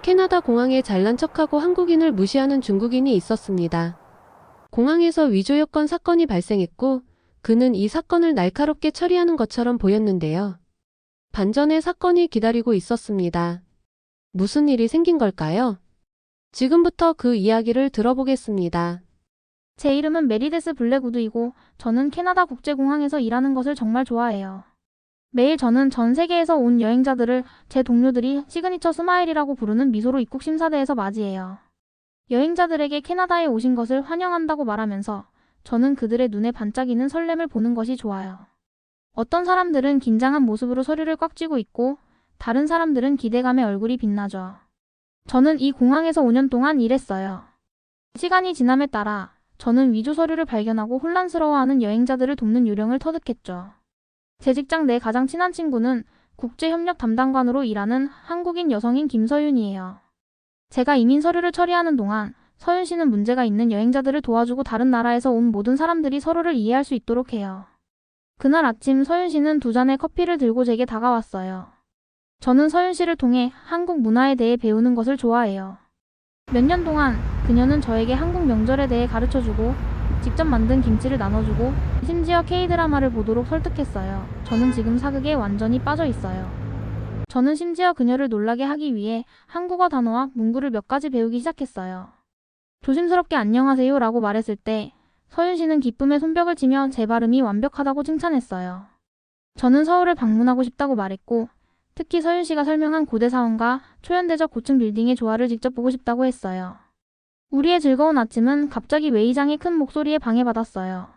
캐나다 공항에 잘난 척하고 한국인을 무시하는 중국인이 있었습니다. 공항에서 위조 여권 사건이 발생했고 그는 이 사건을 날카롭게 처리하는 것처럼 보였는데요. 반전의 사건이 기다리고 있었습니다. 무슨 일이 생긴 걸까요? 지금부터 그 이야기를 들어보겠습니다. 제 이름은 메리데스 블랙우드이고 저는 캐나다 국제공항에서 일하는 것을 정말 좋아해요. 매일 저는 전 세계에서 온 여행자들을 제 동료들이 시그니처 스마일이라고 부르는 미소로 입국 심사대에서 맞이해요. 여행자들에게 캐나다에 오신 것을 환영한다고 말하면서 저는 그들의 눈에 반짝이는 설렘을 보는 것이 좋아요. 어떤 사람들은 긴장한 모습으로 서류를 꽉 쥐고 있고 다른 사람들은 기대감에 얼굴이 빛나죠. 저는 이 공항에서 5년 동안 일했어요. 시간이 지남에 따라 저는 위조 서류를 발견하고 혼란스러워하는 여행자들을 돕는 요령을 터득했죠. 제 직장 내 가장 친한 친구는 국제협력 담당관으로 일하는 한국인 여성인 김서윤이에요. 제가 이민 서류를 처리하는 동안 서윤 씨는 문제가 있는 여행자들을 도와주고 다른 나라에서 온 모든 사람들이 서로를 이해할 수 있도록 해요. 그날 아침 서윤 씨는 두 잔의 커피를 들고 제게 다가왔어요. 저는 서윤 씨를 통해 한국 문화에 대해 배우는 것을 좋아해요. 몇 년 동안 그녀는 저에게 한국 명절에 대해 가르쳐주고 직접 만든 김치를 나눠주고 심지어 K-드라마를 보도록 설득했어요. 저는 지금 사극에 완전히 빠져 있어요. 저는 심지어 그녀를 놀라게 하기 위해 한국어 단어와 문구를 몇 가지 배우기 시작했어요. 조심스럽게 안녕하세요 라고 말했을 때 서윤 씨는 기쁨에 손뼉을 치며 제 발음이 완벽하다고 칭찬했어요. 저는 서울을 방문하고 싶다고 말했고 특히 서윤 씨가 설명한 고대사원과 초현대적 고층 빌딩의 조화를 직접 보고 싶다고 했어요. 우리의 즐거운 아침은 갑자기 웨이장의 큰 목소리에 방해받았어요.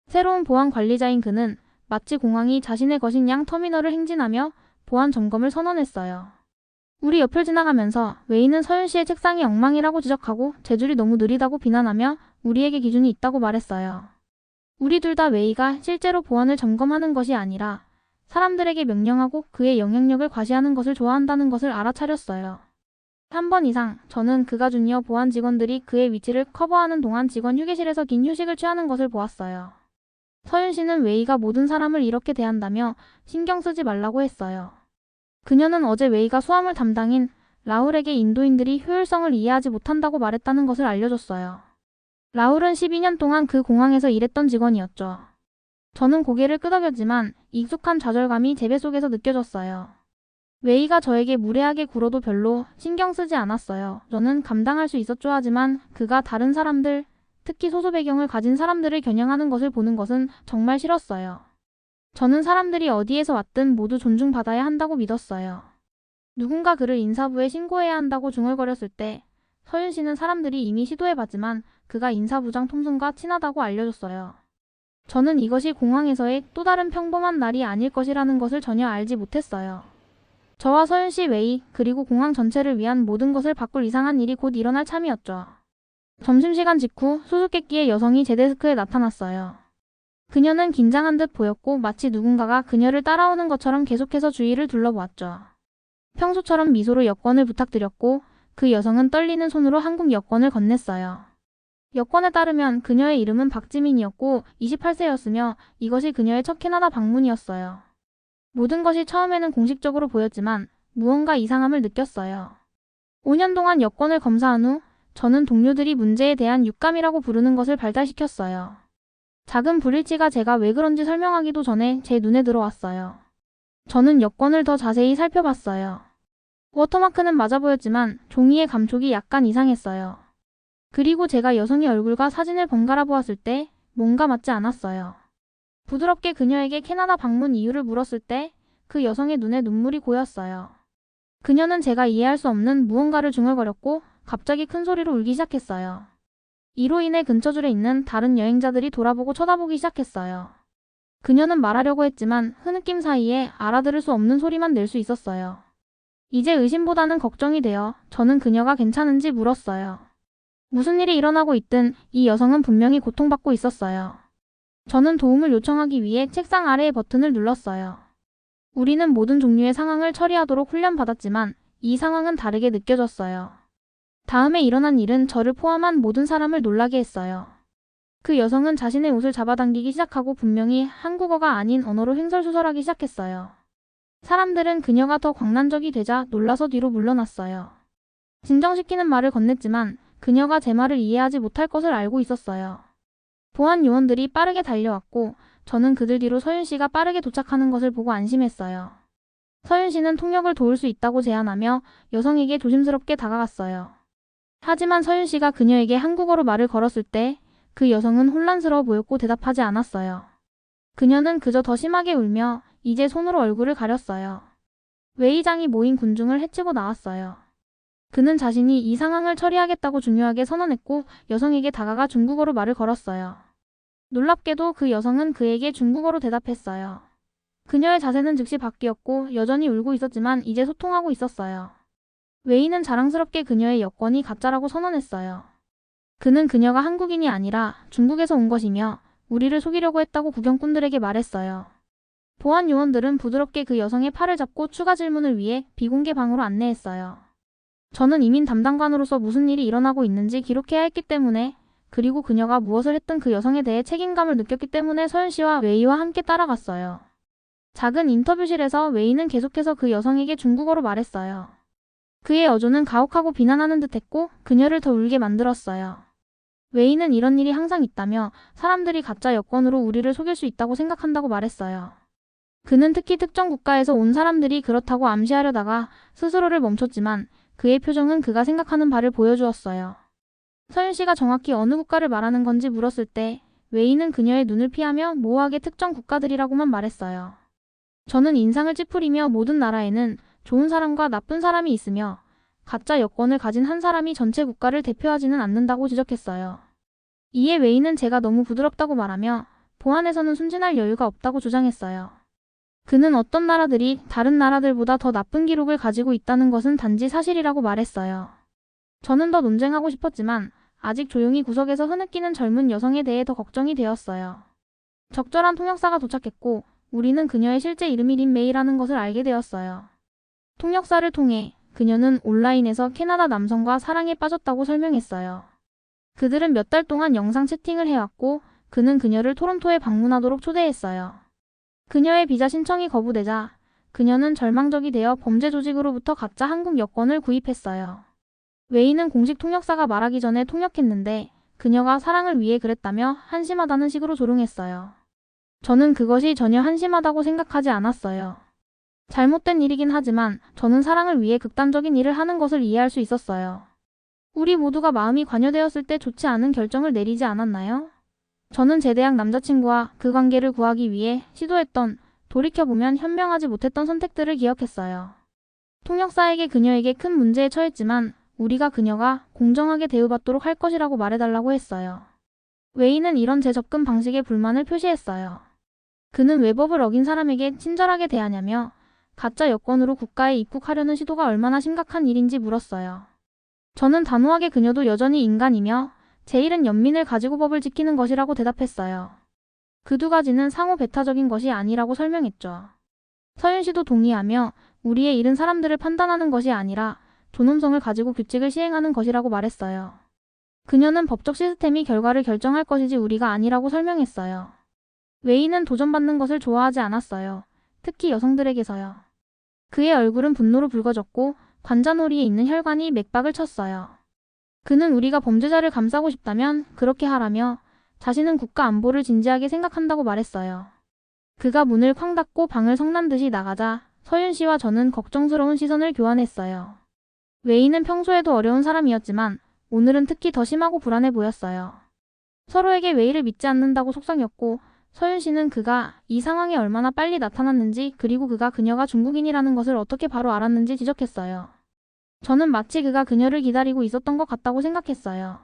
새로운 보안 관리자인 그는 마치 공항이 자신의 것인 양 터미널을 행진하며 보안 점검을 선언했어요. 우리 옆을 지나가면서 웨이는 서윤 씨의 책상이 엉망이라고 지적하고 재줄이 너무 느리다고 비난하며 우리에게 기준이 있다고 말했어요. 우리 둘 다 웨이가 실제로 보안을 점검하는 것이 아니라 사람들에게 명령하고 그의 영향력을 과시하는 것을 좋아한다는 것을 알아차렸어요. 한 번 이상 저는 그가 주니어 보안 직원들이 그의 위치를 커버하는 동안 직원 휴게실에서 긴 휴식을 취하는 것을 보았어요. 서윤 씨는 웨이가 모든 사람을 이렇게 대한다며 신경 쓰지 말라고 했어요. 그녀는 어제 웨이가 수화물 담당인 라울에게 인도인들이 효율성을 이해하지 못한다고 말했다는 것을 알려줬어요. 라울은 12년 동안 그 공항에서 일했던 직원이었죠. 저는 고개를 끄덕였지만 익숙한 좌절감이 제 뱃속에서 느껴졌어요. 웨이가 저에게 무례하게 굴어도 별로 신경 쓰지 않았어요. 저는 감당할 수 있었죠. 하지만 그가 다른 사람들, 특히 소수 배경을 가진 사람들을 겨냥하는 것을 보는 것은 정말 싫었어요. 저는 사람들이 어디에서 왔든 모두 존중받아야 한다고 믿었어요. 누군가 그를 인사부에 신고해야 한다고 중얼거렸을 때 서윤 씨는 사람들이 이미 시도해봤지만 그가 인사부장 톰슨과 친하다고 알려줬어요. 저는 이것이 공항에서의 또 다른 평범한 날이 아닐 것이라는 것을 전혀 알지 못했어요. 저와 서윤 씨 웨이 그리고 공항 전체를 위한 모든 것을 바꿀 이상한 일이 곧 일어날 참이었죠. 점심시간 직후 수수께끼의 여성이 제 데스크에 나타났어요. 그녀는 긴장한 듯 보였고 마치 누군가가 그녀를 따라오는 것처럼 계속해서 주위를 둘러보았죠. 평소처럼 미소로 여권을 부탁드렸고 그 여성은 떨리는 손으로 한국 여권을 건넸어요. 여권에 따르면 그녀의 이름은 박지민이었고 28세였으며 이것이 그녀의 첫 캐나다 방문이었어요. 모든 것이 처음에는 공식적으로 보였지만 무언가 이상함을 느꼈어요. 5년 동안 여권을 검사한 후 저는 동료들이 문제에 대한 육감이라고 부르는 것을 발달시켰어요. 작은 불일치가 제가 왜 그런지 설명하기도 전에 제 눈에 들어왔어요. 저는 여권을 더 자세히 살펴봤어요. 워터마크는 맞아 보였지만 종이의 감촉이 약간 이상했어요. 그리고 제가 여성의 얼굴과 사진을 번갈아 보았을 때 뭔가 맞지 않았어요. 부드럽게 그녀에게 캐나다 방문 이유를 물었을 때 그 여성의 눈에 눈물이 고였어요. 그녀는 제가 이해할 수 없는 무언가를 중얼거렸고 갑자기 큰 소리로 울기 시작했어요. 이로 인해 근처 줄에 있는 다른 여행자들이 돌아보고 쳐다보기 시작했어요. 그녀는 말하려고 했지만 흐느낌 사이에 알아들을 수 없는 소리만 낼 수 있었어요. 이제 의심보다는 걱정이 되어 저는 그녀가 괜찮은지 물었어요. 무슨 일이 일어나고 있든 이 여성은 분명히 고통받고 있었어요. 저는 도움을 요청하기 위해 책상 아래의 버튼을 눌렀어요. 우리는 모든 종류의 상황을 처리하도록 훈련받았지만 이 상황은 다르게 느껴졌어요. 다음에 일어난 일은 저를 포함한 모든 사람을 놀라게 했어요. 그 여성은 자신의 옷을 잡아당기기 시작하고 분명히 한국어가 아닌 언어로 횡설수설하기 시작했어요. 사람들은 그녀가 더 광란적이 되자 놀라서 뒤로 물러났어요. 진정시키는 말을 건넸지만 그녀가 제 말을 이해하지 못할 것을 알고 있었어요. 보안 요원들이 빠르게 달려왔고 저는 그들 뒤로 서윤 씨가 빠르게 도착하는 것을 보고 안심했어요. 서윤 씨는 통역을 도울 수 있다고 제안하며 여성에게 조심스럽게 다가갔어요. 하지만 서윤 씨가 그녀에게 한국어로 말을 걸었을 때 그 여성은 혼란스러워 보였고 대답하지 않았어요. 그녀는 그저 더 심하게 울며 이제 손으로 얼굴을 가렸어요. 웨이장이 모인 군중을 해치고 나왔어요. 그는 자신이 이 상황을 처리하겠다고 중요하게 선언했고 여성에게 다가가 중국어로 말을 걸었어요. 놀랍게도 그 여성은 그에게 중국어로 대답했어요. 그녀의 자세는 즉시 바뀌었고 여전히 울고 있었지만 이제 소통하고 있었어요. 웨이는 자랑스럽게 그녀의 여권이 가짜라고 선언했어요. 그는 그녀가 한국인이 아니라 중국에서 온 것이며 우리를 속이려고 했다고 구경꾼들에게 말했어요. 보안 요원들은 부드럽게 그 여성의 팔을 잡고 추가 질문을 위해 비공개 방으로 안내했어요. 저는 이민 담당관으로서 무슨 일이 일어나고 있는지 기록해야 했기 때문에 그리고 그녀가 무엇을 했든 그 여성에 대해 책임감을 느꼈기 때문에 서윤 씨와 웨이와 함께 따라갔어요. 작은 인터뷰실에서 웨이는 계속해서 그 여성에게 중국어로 말했어요. 그의 어조는 가혹하고 비난하는 듯했고 그녀를 더 울게 만들었어요. 웨이는 이런 일이 항상 있다며 사람들이 가짜 여권으로 우리를 속일 수 있다고 생각한다고 말했어요. 그는 특히 특정 국가에서 온 사람들이 그렇다고 암시하려다가 스스로를 멈췄지만 그의 표정은 그가 생각하는 바를 보여주었어요. 서윤 씨가 정확히 어느 국가를 말하는 건지 물었을 때 웨이는 그녀의 눈을 피하며 모호하게 특정 국가들이라고만 말했어요. 저는 인상을 찌푸리며 모든 나라에는 좋은 사람과 나쁜 사람이 있으며 가짜 여권을 가진 한 사람이 전체 국가를 대표하지는 않는다고 지적했어요. 이에 웨이는 제가 너무 부드럽다고 말하며 보안에서는 순진할 여유가 없다고 주장했어요. 그는 어떤 나라들이 다른 나라들보다 더 나쁜 기록을 가지고 있다는 것은 단지 사실이라고 말했어요. 저는 더 논쟁하고 싶었지만 아직 조용히 구석에서 흐느끼는 젊은 여성에 대해 더 걱정이 되었어요. 적절한 통역사가 도착했고 우리는 그녀의 실제 이름이 린 메이라는 것을 알게 되었어요. 통역사를 통해 그녀는 온라인에서 캐나다 남성과 사랑에 빠졌다고 설명했어요. 그들은 몇 달 동안 영상 채팅을 해왔고 그는 그녀를 토론토에 방문하도록 초대했어요. 그녀의 비자 신청이 거부되자 그녀는 절망적이 되어 범죄 조직으로부터 가짜 한국 여권을 구입했어요. 웨이는 공식 통역사가 말하기 전에 통역했는데 그녀가 사랑을 위해 그랬다며 한심하다는 식으로 조롱했어요. 저는 그것이 전혀 한심하다고 생각하지 않았어요. 잘못된 일이긴 하지만 저는 사랑을 위해 극단적인 일을 하는 것을 이해할 수 있었어요. 우리 모두가 마음이 관여되었을 때 좋지 않은 결정을 내리지 않았나요? 저는 제 대학 남자친구와 그 관계를 구하기 위해 시도했던 돌이켜보면 현명하지 못했던 선택들을 기억했어요. 통역사에게 그녀에게 큰 문제에 처했지만 우리가 그녀가 공정하게 대우받도록 할 것이라고 말해달라고 했어요. 웨이는 이런 제 접근 방식에 불만을 표시했어요. 그는 외법을 어긴 사람에게 친절하게 대하냐며 가짜 여권으로 국가에 입국하려는 시도가 얼마나 심각한 일인지 물었어요. 저는 단호하게 그녀도 여전히 인간이며 제 일은 연민을 가지고 법을 지키는 것이라고 대답했어요. 그 두 가지는 상호 배타적인 것이 아니라고 설명했죠. 서윤 씨도 동의하며 우리의 일은 사람들을 판단하는 것이 아니라 존엄성을 가지고 규칙을 시행하는 것이라고 말했어요. 그녀는 법적 시스템이 결과를 결정할 것이지 우리가 아니라고 설명했어요. 웨이는 도전받는 것을 좋아하지 않았어요. 특히 여성들에게서요. 그의 얼굴은 분노로 붉어졌고 관자놀이에 있는 혈관이 맥박을 쳤어요. 그는 우리가 범죄자를 감싸고 싶다면 그렇게 하라며 자신은 국가 안보를 진지하게 생각한다고 말했어요. 그가 문을 쾅 닫고 방을 성난듯이 나가자 서윤 씨와 저는 걱정스러운 시선을 교환했어요. 웨이는 평소에도 어려운 사람이었지만 오늘은 특히 더 심하고 불안해 보였어요. 서로에게 웨이를 믿지 않는다고 속상했고 서윤 씨는 그가 이 상황에 얼마나 빨리 나타났는지 그리고 그녀가 중국인이라는 것을 어떻게 바로 알았는지 지적했어요. 저는 마치 그가 그녀를 기다리고 있었던 것 같다고 생각했어요.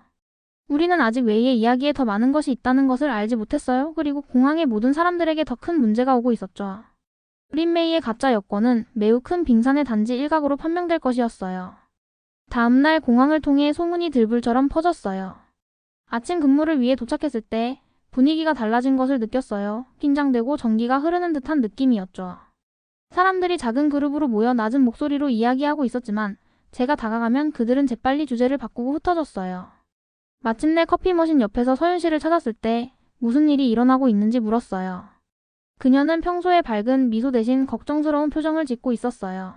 우리는 아직 웨이의 이야기에 더 많은 것이 있다는 것을 알지 못했어요. 그리고 공항의 모든 사람들에게 더 큰 문제가 오고 있었죠. 린 메이의 가짜 여권은 매우 큰 빙산의 단지 일각으로 판명될 것이었어요. 다음날 공항을 통해 소문이 들불처럼 퍼졌어요. 아침 근무를 위해 도착했을 때 분위기가 달라진 것을 느꼈어요. 긴장되고 전기가 흐르는 듯한 느낌이었죠. 사람들이 작은 그룹으로 모여 낮은 목소리로 이야기하고 있었지만 제가 다가가면 그들은 재빨리 주제를 바꾸고 흩어졌어요. 마침내 커피 머신 옆에서 서윤 씨를 찾았을 때 무슨 일이 일어나고 있는지 물었어요. 그녀는 평소에 밝은 미소 대신 걱정스러운 표정을 짓고 있었어요.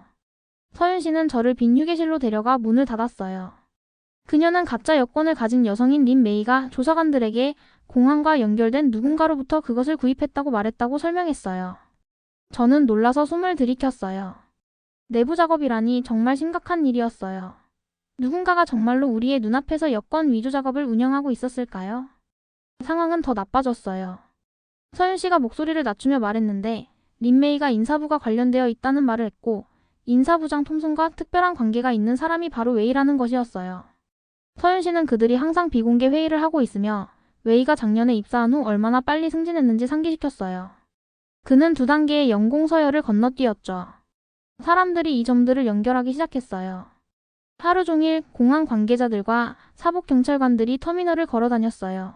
서윤 씨는 저를 빈 휴게실로 데려가 문을 닫았어요. 그녀는 가짜 여권을 가진 여성인 린 메이가 조사관들에게 공항과 연결된 누군가로부터 그것을 구입했다고 말했다고 설명했어요. 저는 놀라서 숨을 들이켰어요. 내부 작업이라니 정말 심각한 일이었어요. 누군가가 정말로 우리의 눈앞에서 여권 위조 작업을 운영하고 있었을까요? 상황은 더 나빠졌어요. 서윤 씨가 목소리를 낮추며 말했는데 린 메이가 인사부가 관련되어 있다는 말을 했고 인사부장 톰슨과 특별한 관계가 있는 사람이 바로 웨이라는 것이었어요. 서윤 씨는 그들이 항상 비공개 회의를 하고 있으며 웨이가 작년에 입사한 후 얼마나 빨리 승진했는지 상기시켰어요. 그는 2단계의 연공 서열을 건너뛰었죠. 사람들이 이 점들을 연결하기 시작했어요. 하루 종일 공항 관계자들과 사복 경찰관들이 터미널을 걸어 다녔어요.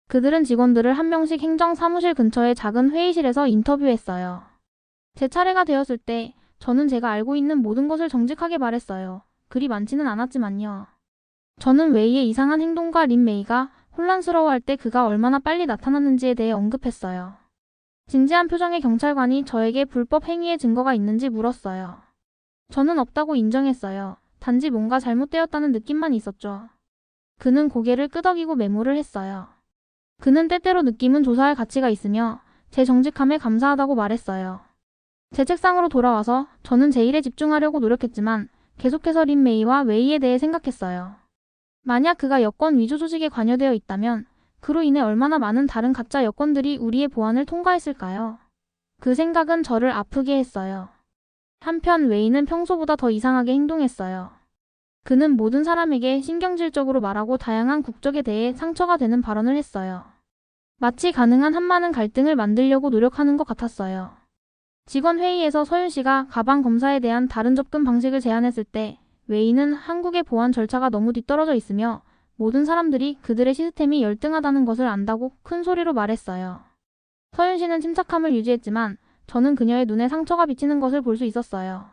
그들은 직원들을 한 명씩 행정 사무실 근처의 작은 회의실에서 인터뷰했어요. 제 차례가 되었을 때 저는 제가 알고 있는 모든 것을 정직하게 말했어요. 그리 많지는 않았지만요. 저는 웨이의 이상한 행동과 린 메이가 혼란스러워할 때 그가 얼마나 빨리 나타났는지에 대해 언급했어요. 진지한 표정의 경찰관이 저에게 불법 행위의 증거가 있는지 물었어요. 저는 없다고 인정했어요. 단지 뭔가 잘못되었다는 느낌만 있었죠. 그는 고개를 끄덕이고 메모를 했어요. 그는 때때로 느낌은 조사할 가치가 있으며 제 정직함에 감사하다고 말했어요. 제 책상으로 돌아와서 저는 제 일에 집중하려고 노력했지만 계속해서 린 메이와 웨이에 대해 생각했어요. 만약 그가 여권 위조 조직에 관여되어 있다면 그로 인해 얼마나 많은 다른 가짜 여권들이 우리의 보안을 통과했을까요? 그 생각은 저를 아프게 했어요. 한편 웨이는 평소보다 더 이상하게 행동했어요. 그는 모든 사람에게 신경질적으로 말하고 다양한 국적에 대해 상처가 되는 발언을 했어요. 마치 가능한 한 많은 갈등을 만들려고 노력하는 것 같았어요. 직원 회의에서 서윤 씨가 가방 검사에 대한 다른 접근 방식을 제안했을 때 웨이는 한국의 보안 절차가 너무 뒤떨어져 있으며 모든 사람들이 그들의 시스템이 열등하다는 것을 안다고 큰 소리로 말했어요. 서윤 씨는 침착함을 유지했지만 저는 그녀의 눈에 상처가 비치는 것을 볼 수 있었어요.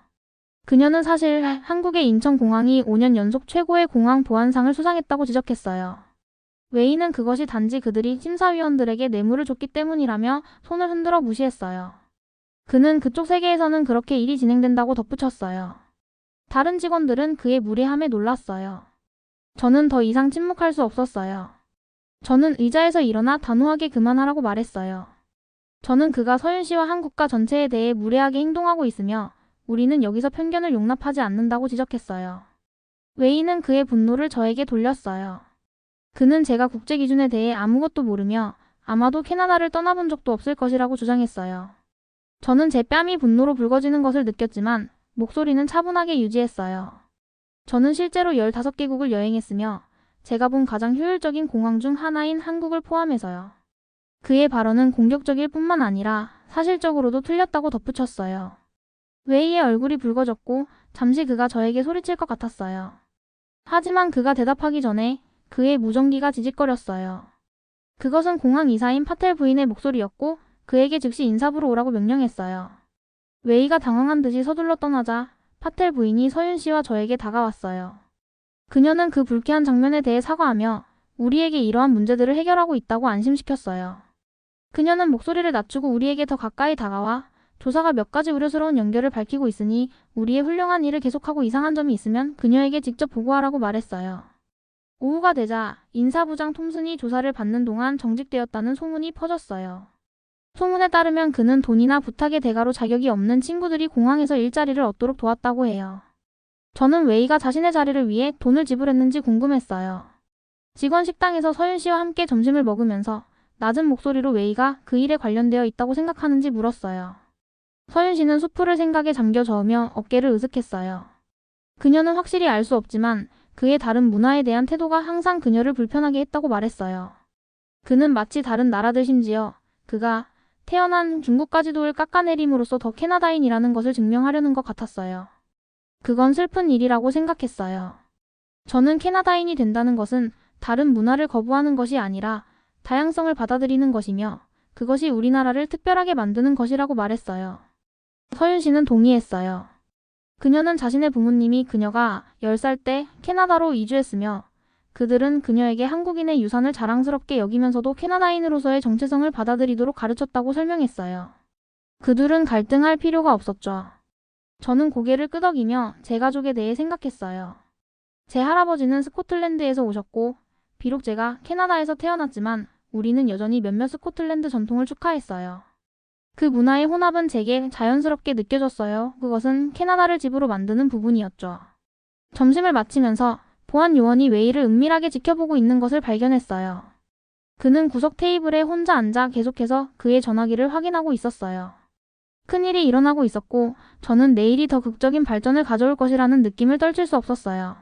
그녀는 사실 한국의 인천공항이 5년 연속 최고의 공항 보안상을 수상했다고 지적했어요. 웨이는 그것이 단지 그들이 심사위원들에게 뇌물을 줬기 때문이라며 손을 흔들어 무시했어요. 그는 그쪽 세계에서는 그렇게 일이 진행된다고 덧붙였어요. 다른 직원들은 그의 무례함에 놀랐어요. 저는 더 이상 침묵할 수 없었어요. 저는 의자에서 일어나 단호하게 그만하라고 말했어요. 저는 그가 서윤 씨와 한국가 전체에 대해 무례하게 행동하고 있으며 우리는 여기서 편견을 용납하지 않는다고 지적했어요. 웨이는 그의 분노를 저에게 돌렸어요. 그는 제가 국제 기준에 대해 아무것도 모르며 아마도 캐나다를 떠나본 적도 없을 것이라고 주장했어요. 저는 제 뺨이 분노로 붉어지는 것을 느꼈지만 목소리는 차분하게 유지했어요. 저는 실제로 15개국을 여행했으며 제가 본 가장 효율적인 공항 중 하나인 한국을 포함해서요. 그의 발언은 공격적일 뿐만 아니라 사실적으로도 틀렸다고 덧붙였어요. 웨이의 얼굴이 붉어졌고 잠시 그가 저에게 소리칠 것 같았어요. 하지만 그가 대답하기 전에 그의 무전기가 지직거렸어요. 그것은 공항 이사인 파텔 부인의 목소리였고 그에게 즉시 인사부로 오라고 명령했어요. 웨이가 당황한 듯이 서둘러 떠나자 파텔 부인이 서윤 씨와 저에게 다가왔어요. 그녀는 그 불쾌한 장면에 대해 사과하며 우리에게 이러한 문제들을 해결하고 있다고 안심시켰어요. 그녀는 목소리를 낮추고 우리에게 더 가까이 다가와 조사가 몇 가지 우려스러운 연결을 밝히고 있으니 우리의 훌륭한 일을 계속하고 이상한 점이 있으면 그녀에게 직접 보고하라고 말했어요. 오후가 되자 인사부장 톰슨이 조사를 받는 동안 정직되었다는 소문이 퍼졌어요. 소문에 따르면 그는 돈이나 부탁의 대가로 자격이 없는 친구들이 공항에서 일자리를 얻도록 도왔다고 해요. 저는 웨이가 자신의 자리를 위해 돈을 지불했는지 궁금했어요. 직원 식당에서 서윤 씨와 함께 점심을 먹으면서 낮은 목소리로 웨이가 그 일에 관련되어 있다고 생각하는지 물었어요. 서윤 씨는 수프를 생각에 잠겨 저으며 어깨를 으쓱했어요. 그녀는 확실히 알 수 없지만 그의 다른 문화에 대한 태도가 항상 그녀를 불편하게 했다고 말했어요. 그는 마치 다른 나라들 심지어 그가 태어난 중국까지도를 깎아내림으로써 더 캐나다인이라는 것을 증명하려는 것 같았어요. 그건 슬픈 일이라고 생각했어요. 저는 캐나다인이 된다는 것은 다른 문화를 거부하는 것이 아니라 다양성을 받아들이는 것이며 그것이 우리나라를 특별하게 만드는 것이라고 말했어요. 서윤 씨는 동의했어요. 그녀는 자신의 부모님이 그녀가 10살 때 캐나다로 이주했으며 그들은 그녀에게 한국인의 유산을 자랑스럽게 여기면서도 캐나다인으로서의 정체성을 받아들이도록 가르쳤다고 설명했어요. 그들은 갈등할 필요가 없었죠. 저는 고개를 끄덕이며 제 가족에 대해 생각했어요. 제 할아버지는 스코틀랜드에서 오셨고, 비록 제가 캐나다에서 태어났지만 우리는 여전히 몇몇 스코틀랜드 전통을 축하했어요. 그 문화의 혼합은 제게 자연스럽게 느껴졌어요. 그것은 캐나다를 집으로 만드는 부분이었죠. 점심을 마치면서 보안 요원이 웨이를 은밀하게 지켜보고 있는 것을 발견했어요. 그는 구석 테이블에 혼자 앉아 계속해서 그의 전화기를 확인하고 있었어요. 큰일이 일어나고 있었고 저는 내일이 더 극적인 발전을 가져올 것이라는 느낌을 떨칠 수 없었어요.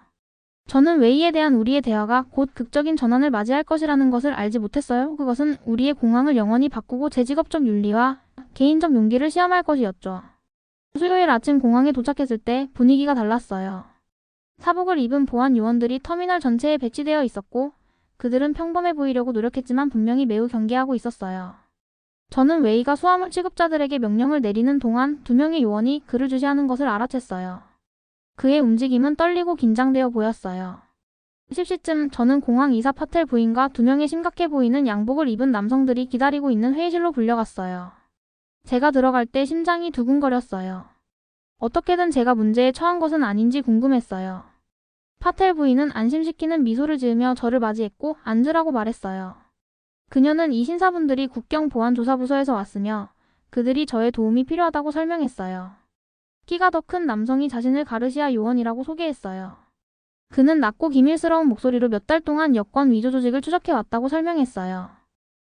저는 웨이에 대한 우리의 대화가 곧 극적인 전환을 맞이할 것이라는 것을 알지 못했어요. 그것은 우리의 공항을 영원히 바꾸고 제 직업적 윤리와 개인적 용기를 시험할 것이었죠. 수요일 아침 공항에 도착했을 때 분위기가 달랐어요. 사복을 입은 보안 요원들이 터미널 전체에 배치되어 있었고 그들은 평범해 보이려고 노력했지만 분명히 매우 경계하고 있었어요. 저는 웨이가 수화물 취급자들에게 명령을 내리는 동안 2명의 요원이 그를 주시하는 것을 알아챘어요. 그의 움직임은 떨리고 긴장되어 보였어요. 10시쯤 저는 공항 이사 파텔 부인과 2명의 심각해 보이는 양복을 입은 남성들이 기다리고 있는 회의실로 불려갔어요. 제가 들어갈 때 심장이 두근거렸어요. 어떻게든 제가 문제에 처한 것은 아닌지 궁금했어요. 파텔 부인은 안심시키는 미소를 지으며 저를 맞이했고 앉으라고 말했어요. 그녀는 이 신사분들이 국경보안조사부서에서 왔으며 그들이 저의 도움이 필요하다고 설명했어요. 키가 더 큰 남성이 자신을 가르시아 요원이라고 소개했어요. 그는 낮고 기밀스러운 목소리로 몇 달 동안 여권 위조 조직을 추적해왔다고 설명했어요.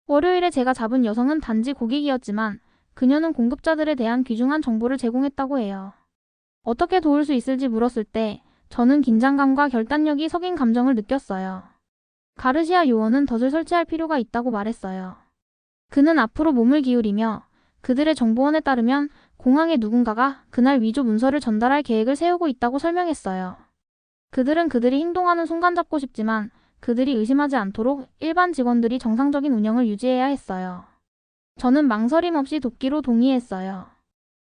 월요일에 제가 잡은 여성은 단지 고객이었지만 그녀는 공급자들에 대한 귀중한 정보를 제공했다고 해요. 어떻게 도울 수 있을지 물었을 때 저는 긴장감과 결단력이 섞인 감정을 느꼈어요. 가르시아 요원은 덫을 설치할 필요가 있다고 말했어요. 그는 앞으로 몸을 기울이며 그들의 정보원에 따르면 공항에 누군가가 그날 위조 문서를 전달할 계획을 세우고 있다고 설명했어요. 그들은 그들이 행동하는 순간 잡고 싶지만 그들이 의심하지 않도록 일반 직원들이 정상적인 운영을 유지해야 했어요. 저는 망설임 없이 돕기로 동의했어요.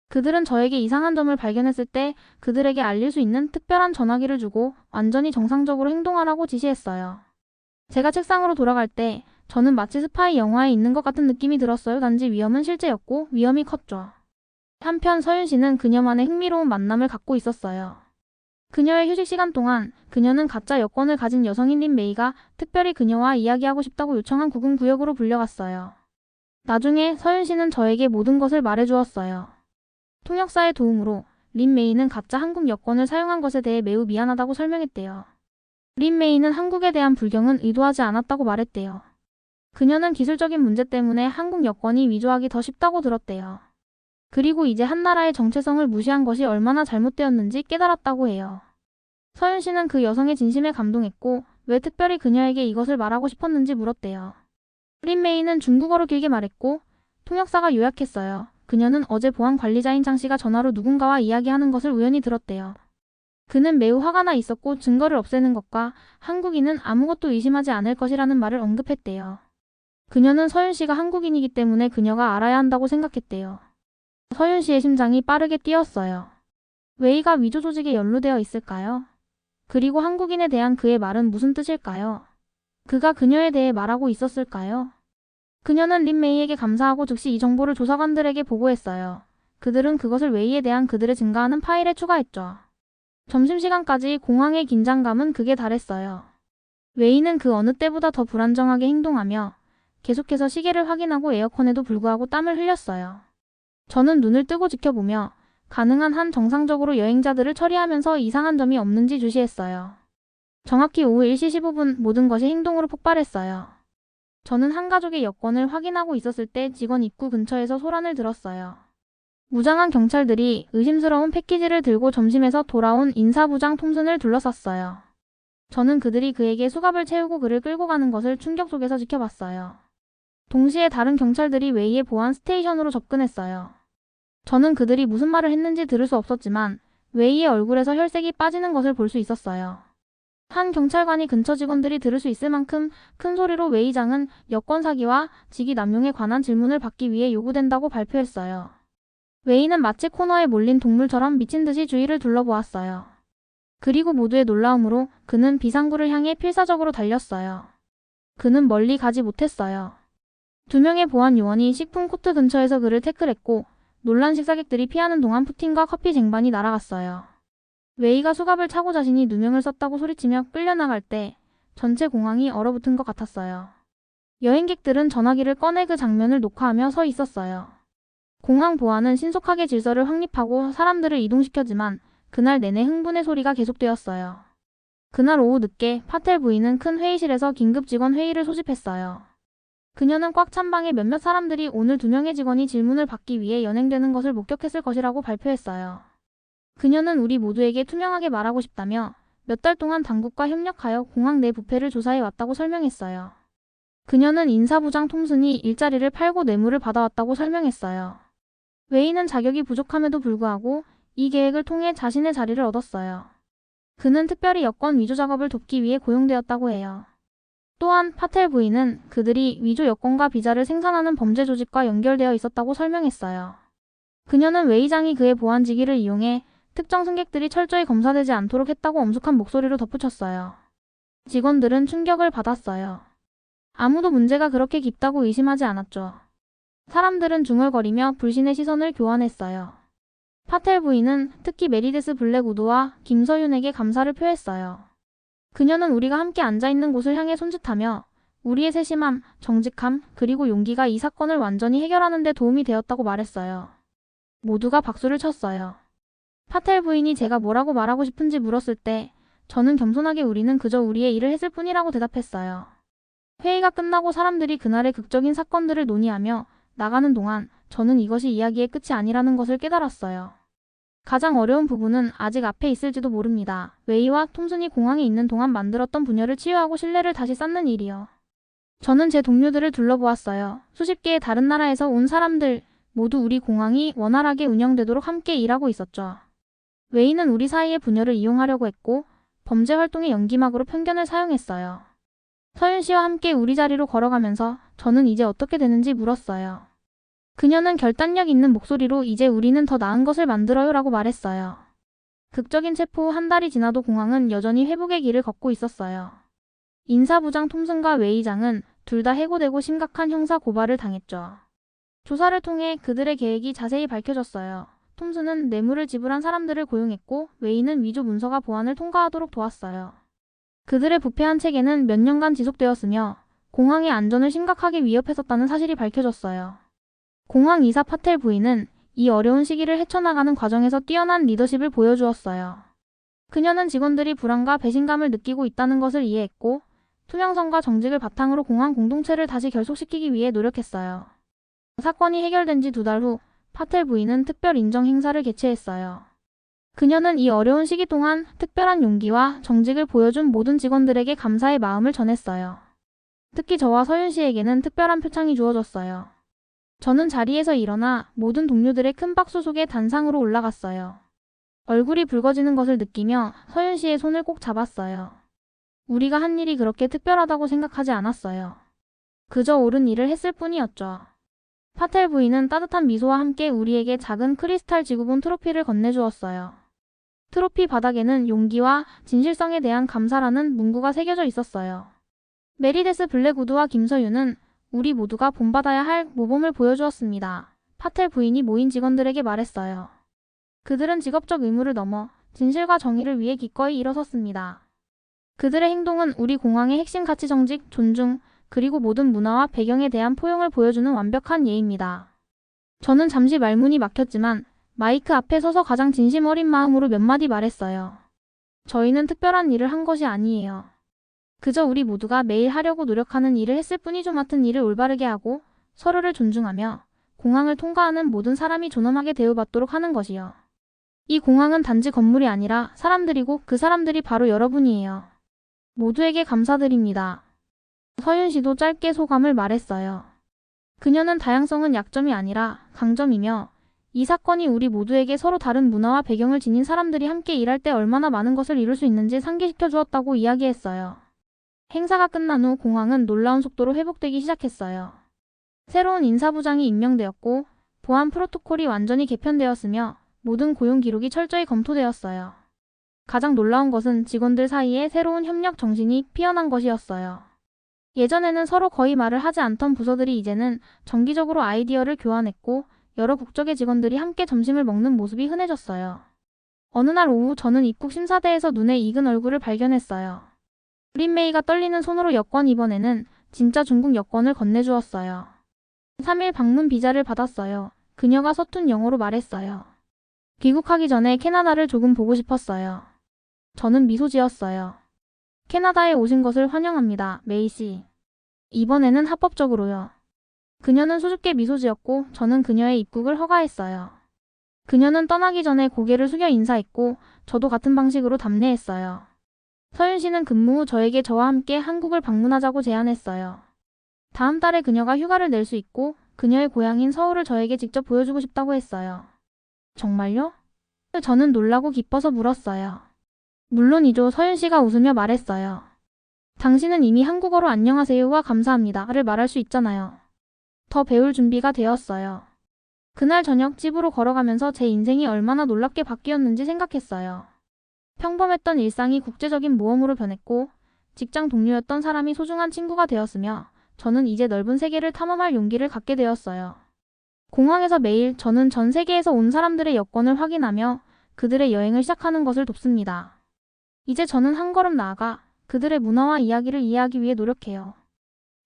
그들은 저에게 이상한 점을 발견했을 때 그들에게 알릴 수 있는 특별한 전화기를 주고 완전히 정상적으로 행동하라고 지시했어요. 제가 책상으로 돌아갈 때 저는 마치 스파이 영화에 있는 것 같은 느낌이 들었어요. 단지 위험은 실제였고 위험이 컸죠. 한편 서윤 씨는 그녀만의 흥미로운 만남을 갖고 있었어요. 그녀의 휴식 시간 동안 그녀는 가짜 여권을 가진 여성인 린 메이가 특별히 그녀와 이야기하고 싶다고 요청한 구금구역으로 불려갔어요. 나중에 서윤 씨는 저에게 모든 것을 말해주었어요. 통역사의 도움으로 린 메이는 가짜 한국 여권을 사용한 것에 대해 매우 미안하다고 설명했대요. 린 메이는 한국에 대한 불경은 의도하지 않았다고 말했대요. 그녀는 기술적인 문제 때문에 한국 여권이 위조하기 더 쉽다고 들었대요. 그리고 이제 한 나라의 정체성을 무시한 것이 얼마나 잘못되었는지 깨달았다고 해요. 서윤 씨는 그 여성의 진심에 감동했고 왜 특별히 그녀에게 이것을 말하고 싶었는지 물었대요. 린 메이는 중국어로 길게 말했고 통역사가 요약했어요. 그녀는 어제 보안 관리자인 장 씨가 전화로 누군가와 이야기하는 것을 우연히 들었대요. 그는 매우 화가 나 있었고 증거를 없애는 것과 한국인은 아무것도 의심하지 않을 것이라는 말을 언급했대요. 그녀는 서윤 씨가 한국인이기 때문에 그녀가 알아야 한다고 생각했대요. 서윤 씨의 심장이 빠르게 뛰었어요. 웨이가 위조 조직에 연루되어 있을까요? 그리고 한국인에 대한 그의 말은 무슨 뜻일까요? 그가 그녀에 대해 말하고 있었을까요? 그녀는 린 메이에게 감사하고 즉시 이 정보를 조사관들에게 보고했어요. 그들은 그것을 웨이에 대한 그들의 증가하는 파일에 추가했죠. 점심시간까지 공항의 긴장감은 극에 달했어요. 웨이는 그 어느 때보다 더 불안정하게 행동하며 계속해서 시계를 확인하고 에어컨에도 불구하고 땀을 흘렸어요. 저는 눈을 뜨고 지켜보며 가능한 한 정상적으로 여행자들을 처리하면서 이상한 점이 없는지 주시했어요. 정확히 오후 1시 15분 모든 것이 행동으로 폭발했어요. 저는 한 가족의 여권을 확인하고 있었을 때 직원 입구 근처에서 소란을 들었어요. 무장한 경찰들이 의심스러운 패키지를 들고 점심에서 돌아온 인사부장 톰슨을 둘러쌌어요. 저는 그들이 그에게 수갑을 채우고 그를 끌고 가는 것을 충격 속에서 지켜봤어요. 동시에 다른 경찰들이 웨이의 보안 스테이션으로 접근했어요. 저는 그들이 무슨 말을 했는지 들을 수 없었지만 웨이의 얼굴에서 혈색이 빠지는 것을 볼 수 있었어요. 한 경찰관이 근처 직원들이 들을 수 있을 만큼 큰 소리로 웨이장은 여권 사기와 직위 남용에 관한 질문을 받기 위해 요구된다고 발표했어요. 웨이는 마치 코너에 몰린 동물처럼 미친 듯이 주위를 둘러보았어요. 그리고 모두의 놀라움으로 그는 비상구를 향해 필사적으로 달렸어요. 그는 멀리 가지 못했어요. 2명의 보안 요원이 식품 코트 근처에서 그를 태클했고 놀란 식사객들이 피하는 동안 푸틴과 커피 쟁반이 날아갔어요. 웨이가 수갑을 차고 자신이 누명을 썼다고 소리치며 끌려나갈 때 전체 공항이 얼어붙은 것 같았어요. 여행객들은 전화기를 꺼내 그 장면을 녹화하며 서 있었어요. 공항 보안은 신속하게 질서를 확립하고 사람들을 이동시켰지만 그날 내내 흥분의 소리가 계속되었어요. 그날 오후 늦게 파텔 부인은 큰 회의실에서 긴급 직원 회의를 소집했어요. 그녀는 꽉 찬 방에 몇몇 사람들이 오늘 2명의 직원이 질문을 받기 위해 연행되는 것을 목격했을 것이라고 발표했어요. 그녀는 우리 모두에게 투명하게 말하고 싶다며 몇 달 동안 당국과 협력하여 공항 내 부패를 조사해 왔다고 설명했어요. 그녀는 인사부장 톰슨이 일자리를 팔고 뇌물을 받아왔다고 설명했어요. 웨이는 자격이 부족함에도 불구하고 이 계획을 통해 자신의 자리를 얻었어요. 그는 특별히 여권 위조 작업을 돕기 위해 고용되었다고 해요. 또한 파텔 부인은 그들이 위조 여권과 비자를 생산하는 범죄 조직과 연결되어 있었다고 설명했어요. 그녀는 웨이장이 그의 보안지기를 이용해 특정 승객들이 철저히 검사되지 않도록 했다고 엄숙한 목소리로 덧붙였어요. 직원들은 충격을 받았어요. 아무도 문제가 그렇게 깊다고 의심하지 않았죠. 사람들은 중얼거리며 불신의 시선을 교환했어요. 파텔 부인은 특히 메리데스 블랙우드와 김서윤에게 감사를 표했어요. 그녀는 우리가 함께 앉아있는 곳을 향해 손짓하며 우리의 세심함, 정직함, 그리고 용기가 이 사건을 완전히 해결하는 데 도움이 되었다고 말했어요. 모두가 박수를 쳤어요. 파텔 부인이 제가 뭐라고 말하고 싶은지 물었을 때 저는 겸손하게 우리는 그저 우리의 일을 했을 뿐이라고 대답했어요. 회의가 끝나고 사람들이 그날의 극적인 사건들을 논의하며 나가는 동안 저는 이것이 이야기의 끝이 아니라는 것을 깨달았어요. 가장 어려운 부분은 아직 앞에 있을지도 모릅니다. 웨이와 톰슨이 공항에 있는 동안 만들었던 분열을 치유하고 신뢰를 다시 쌓는 일이요. 저는 제 동료들을 둘러보았어요. 수십 개의 다른 나라에서 온 사람들, 모두 우리 공항이 원활하게 운영되도록 함께 일하고 있었죠. 웨이는 우리 사이의 분열을 이용하려고 했고 범죄 활동의 연기막으로 편견을 사용했어요. 서윤 씨와 함께 우리 자리로 걸어가면서 저는 이제 어떻게 되는지 물었어요. 그녀는 결단력 있는 목소리로 이제 우리는 더 나은 것을 만들어요 라고 말했어요. 극적인 체포 후 한 달이 지나도 공항은 여전히 회복의 길을 걷고 있었어요. 인사부장 톰슨과 웨이장은 둘 다 해고되고 심각한 형사 고발을 당했죠. 조사를 통해 그들의 계획이 자세히 밝혀졌어요. 톰슨은 뇌물을 지불한 사람들을 고용했고 웨이는 위조 문서가 보안을 통과하도록 도왔어요. 그들의 부패한 체계는 몇 년간 지속되었으며 공항의 안전을 심각하게 위협했었다는 사실이 밝혀졌어요. 공항 이사 파텔 부인은 이 어려운 시기를 헤쳐나가는 과정에서 뛰어난 리더십을 보여주었어요. 그녀는 직원들이 불안과 배신감을 느끼고 있다는 것을 이해했고 투명성과 정직을 바탕으로 공항 공동체를 다시 결속시키기 위해 노력했어요. 사건이 해결된 지 2달 후 파텔 부인은 특별 인정 행사를 개최했어요. 그녀는 이 어려운 시기 동안 특별한 용기와 정직을 보여준 모든 직원들에게 감사의 마음을 전했어요. 특히 저와 서윤 씨에게는 특별한 표창이 주어졌어요. 저는 자리에서 일어나 모든 동료들의 큰 박수 속에 단상으로 올라갔어요. 얼굴이 붉어지는 것을 느끼며 서윤 씨의 손을 꼭 잡았어요. 우리가 한 일이 그렇게 특별하다고 생각하지 않았어요. 그저 옳은 일을 했을 뿐이었죠. 파텔 부인은 따뜻한 미소와 함께 우리에게 작은 크리스탈 지구본 트로피를 건네주었어요. 트로피 바닥에는 용기와 진실성에 대한 감사라는 문구가 새겨져 있었어요. 메리데스 블랙우드와 김서윤은 우리 모두가 본받아야 할 모범을 보여주었습니다. 파텔 부인이 모인 직원들에게 말했어요. 그들은 직업적 의무를 넘어 진실과 정의를 위해 기꺼이 일어섰습니다. 그들의 행동은 우리 공항의 핵심 가치 정직, 존중, 그리고 모든 문화와 배경에 대한 포용을 보여주는 완벽한 예입니다. 저는 잠시 말문이 막혔지만 마이크 앞에 서서 가장 진심 어린 마음으로 몇 마디 말했어요. 저희는 특별한 일을 한 것이 아니에요. 그저 우리 모두가 매일 하려고 노력하는 일을 했을 뿐이죠. 맡은 일을 올바르게 하고 서로를 존중하며 공항을 통과하는 모든 사람이 존엄하게 대우받도록 하는 것이요. 이 공항은 단지 건물이 아니라 사람들이고 그 사람들이 바로 여러분이에요. 모두에게 감사드립니다. 서윤 씨도 짧게 소감을 말했어요. 그녀는 다양성은 약점이 아니라 강점이며 이 사건이 우리 모두에게 서로 다른 문화와 배경을 지닌 사람들이 함께 일할 때 얼마나 많은 것을 이룰 수 있는지 상기시켜 주었다고 이야기했어요. 행사가 끝난 후 공항은 놀라운 속도로 회복되기 시작했어요. 새로운 인사부장이 임명되었고 보안 프로토콜이 완전히 개편되었으며 모든 고용 기록이 철저히 검토되었어요. 가장 놀라운 것은 직원들 사이에 새로운 협력 정신이 피어난 것이었어요. 예전에는 서로 거의 말을 하지 않던 부서들이 이제는 정기적으로 아이디어를 교환했고 여러 국적의 직원들이 함께 점심을 먹는 모습이 흔해졌어요. 어느 날 오후 저는 입국 심사대에서 눈에 익은 얼굴을 발견했어요. 어린 메이가 떨리는 손으로 여권, 이번에는 진짜 중국 여권을 건네주었어요. 3일 방문 비자를 받았어요. 그녀가 서툰 영어로 말했어요. 귀국하기 전에 캐나다를 조금 보고 싶었어요. 저는 미소 지었어요. 캐나다에 오신 것을 환영합니다, 메이 씨. 이번에는 합법적으로요. 그녀는 수줍게 미소 지었고 저는 그녀의 입국을 허가했어요. 그녀는 떠나기 전에 고개를 숙여 인사했고 저도 같은 방식으로 답례했어요. 서윤 씨는 근무 후 저에게 저와 함께 한국을 방문하자고 제안했어요. 다음 달에 그녀가 휴가를 낼 수 있고 그녀의 고향인 서울을 저에게 직접 보여주고 싶다고 했어요. 정말요? 저는 놀라고 기뻐서 물었어요. 물론이죠. 서윤 씨가 웃으며 말했어요. 당신은 이미 한국어로 안녕하세요와 감사합니다를 말할 수 있잖아요. 더 배울 준비가 되었어요. 그날 저녁 집으로 걸어가면서 제 인생이 얼마나 놀랍게 바뀌었는지 생각했어요. 평범했던 일상이 국제적인 모험으로 변했고 직장 동료였던 사람이 소중한 친구가 되었으며 저는 이제 넓은 세계를 탐험할 용기를 갖게 되었어요. 공항에서 매일 저는 전 세계에서 온 사람들의 여권을 확인하며 그들의 여행을 시작하는 것을 돕습니다. 이제 저는 한 걸음 나아가 그들의 문화와 이야기를 이해하기 위해 노력해요.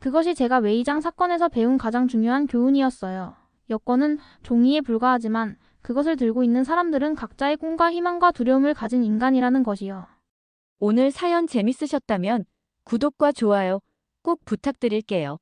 그것이 제가 웨이장 사건에서 배운 가장 중요한 교훈이었어요. 여권은 종이에 불과하지만 그것을 들고 있는 사람들은 각자의 꿈과 희망과 두려움을 가진 인간이라는 것이요. 오늘 사연 재밌으셨다면 구독과 좋아요 꼭 부탁드릴게요.